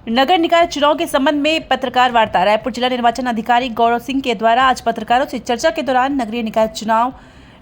नगर निकाय चुनाव के संबंध में पत्रकार वार्ता। रायपुर जिला निर्वाचन अधिकारी गौरव सिंह के द्वारा आज पत्रकारों से चर्चा के दौरान नगरीय निकाय चुनाव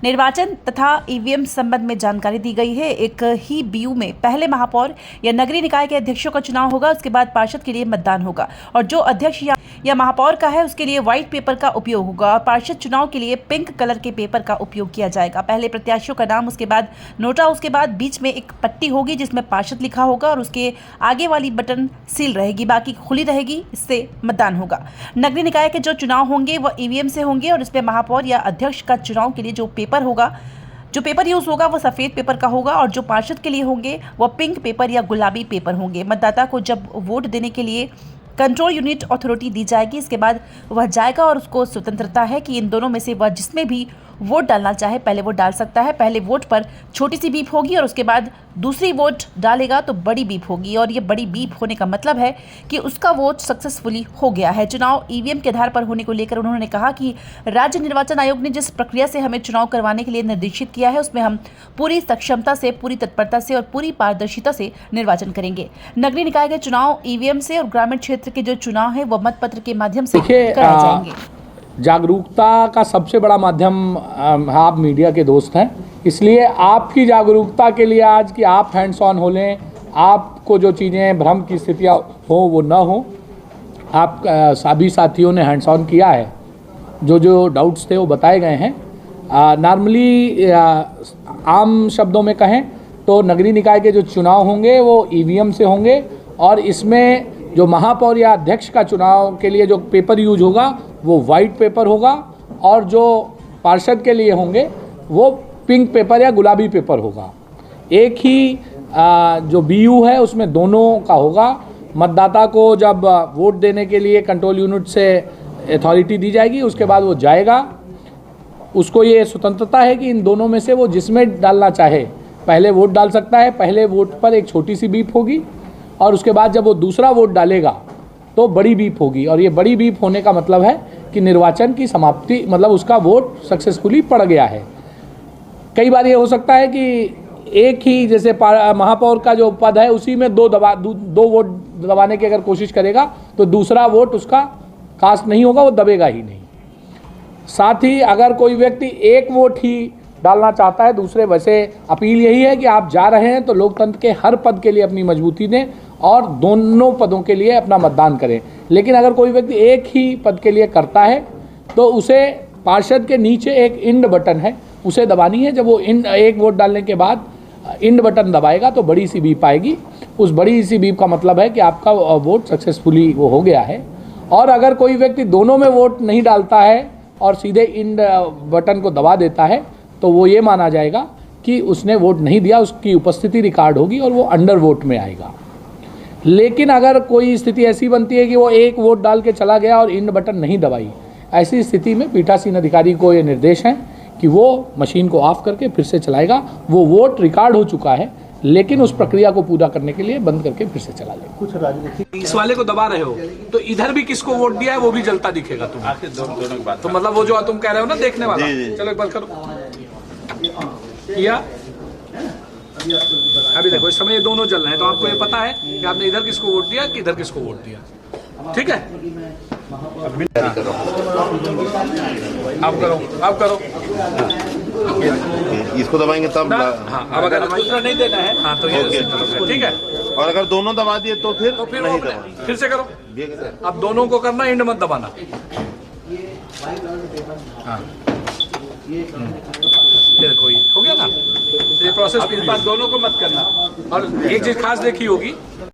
निर्वाचन तथा ईवीएम संबंध में जानकारी दी गई है। एक ही बीयू में पहले महापौर या नगरीय निकाय के अध्यक्षों का चुनाव होगा, उसके बाद पार्षद के लिए मतदान होगा और जो अध्यक्ष या महापौर का है उसके लिए व्हाइट पेपर का उपयोग होगा और पार्षद चुनाव के लिए पिंक कलर के पेपर का उपयोग किया जाएगा। पहले प्रत्याशियों का नाम, उसके बाद नोटा, उसके बाद बीच में एक पट्टी होगी जिसमें पार्षद लिखा होगा और उसके आगे वाली बटन सील रहेगी, बाकी खुली रहेगी। इससे मतदान होगा। नगरीय निकाय के जो चुनाव होंगे वह ईवीएम से होंगे और इसमें महापौर या अध्यक्ष का चुनाव के लिए जो पेपर यूज होगा वो सफेद पेपर का होगा और जो पार्षद के लिए होंगे वो पिंक पेपर या गुलाबी पेपर होंगे। मतदाता को जब वोट देने के लिए कंट्रोल यूनिट अथॉरिटी दी जाएगी, इसके बाद वह जाएगा और उसको स्वतंत्रता है कि इन दोनों में से वह जिसमें भी वोट डालना चाहे पहले वोट डाल सकता है। पहले वोट पर छोटी सी बीप होगी और उसके बाद दूसरी वोट डालेगा तो बड़ी बीप होगी और ये बड़ी बीप होने का मतलब है कि उसका वोट सक्सेसफुली हो गया है। चुनाव ईवीएम के आधार पर होने को लेकर उन्होंने कहा कि राज्य निर्वाचन आयोग ने जिस प्रक्रिया से हमें चुनाव करवाने के लिए निर्देशित किया है उसमें हम पूरी सक्षमता से, पूरी तत्परता से और पूरी पारदर्शिता से निर्वाचन करेंगे। नगरीय निकाय के चुनाव ईवीएम से और ग्रामीण क्षेत्र के जो चुनाव है वो मतपत्र के माध्यम से कराए जाएंगे। जागरूकता का सबसे बड़ा माध्यम आप मीडिया के दोस्त हैं, इसलिए आपकी जागरूकता के लिए आज कि आप हैंड्स ऑन हो लें, आपको जो चीज़ें भ्रम की स्थितियाँ हो वो न हो। आप सभी साथियों ने हैंड्स ऑन किया है, जो डाउट्स थे वो बताए गए हैं। नॉर्मली आम शब्दों में कहें तो नगरीय निकाय के जो चुनाव होंगे वो ईवीएम से होंगे और इसमें जो महापौर या अध्यक्ष का चुनाव के लिए जो पेपर यूज होगा वो वाइट पेपर होगा और जो पार्षद के लिए होंगे वो पिंक पेपर या गुलाबी पेपर होगा। एक ही जो बीयू है उसमें दोनों का होगा। मतदाता को जब वोट देने के लिए कंट्रोल यूनिट से अथॉरिटी दी जाएगी उसके बाद वो जाएगा, उसको ये स्वतंत्रता है कि इन दोनों में से वो जिसमें डालना चाहे पहले वोट डाल सकता है। पहले वोट पर एक छोटी सी बीप होगी और उसके बाद जब वो दूसरा वोट डालेगा तो बड़ी बीप होगी और ये बड़ी बीप होने का मतलब है कि निर्वाचन की समाप्ति, मतलब उसका वोट सक्सेसफुली पड़ गया है। कई बार ये हो सकता है कि एक ही जैसे महापौर का जो पद है उसी में दो वोट दबाने की अगर कोशिश करेगा तो दूसरा वोट उसका कास्ट नहीं होगा, वो दबेगा ही नहीं। साथ ही अगर कोई व्यक्ति एक वोट ही डालना चाहता है दूसरे, वैसे अपील यही है कि आप जा रहे हैं तो लोकतंत्र के हर पद के लिए अपनी मजबूती दें और दोनों पदों के लिए अपना मतदान करें। लेकिन अगर कोई व्यक्ति एक ही पद के लिए करता है तो उसे पार्षद के नीचे एक इंड बटन है, उसे दबानी है। जब वो एक वोट डालने के बाद इंड बटन दबाएगा तो बड़ी सी बीप आएगी। उस बड़ी सी बीप का मतलब है कि आपका वोट सक्सेसफुली वो हो गया है। और अगर कोई व्यक्ति दोनों में वोट नहीं डालता है और सीधे इंड बटन को दबा देता है तो वो ये माना जाएगा कि उसने वोट नहीं दिया, उसकी उपस्थिति रिकॉर्ड होगी और वो अंडर वोट में आएगा। लेकिन अगर कोई स्थिति ऐसी बनती है कि वो एक वोट डाल के चला गया और इंड बटन नहीं दबाई, ऐसी स्थिति में पीठासीन अधिकारी को ये निर्देश है कि वो मशीन को ऑफ करके फिर से चलाएगा। वो वोट रिकॉर्ड हो चुका है लेकिन उस प्रक्रिया को पूरा करने के लिए बंद करके फिर से चला लेगा। कुछ राजनीतिक इस वाले को दबा रहे हो तो इधर भी किसको वोट दिया है वो भी जलता दिखेगा तुम्हें। तो मतलब वो जो तुम कह रहे हो ना देखने वाला, चलो एक बार करो किया। अभी देखो इस समय ये दोनों जल रहे हैं तो आपको ये पता है कि आपने इधर किसको वोट दिया कि इधर किसको वोट दिया। ठीक है, आप करो इसको दबाएंगे तब। हाँ, अब अगर दूसरा नहीं देना है हाँ तो ये ठीक है। और अगर दोनों दबा दिए तो फिर नहीं दबाना। फिर से करो। अब दोनों को करना, इंड मत दबाना। हाँ ये देखो ये हो गया ना। ये प्रोसेस इस बार दोनों को मत करना। और एक चीज खास देखी होगी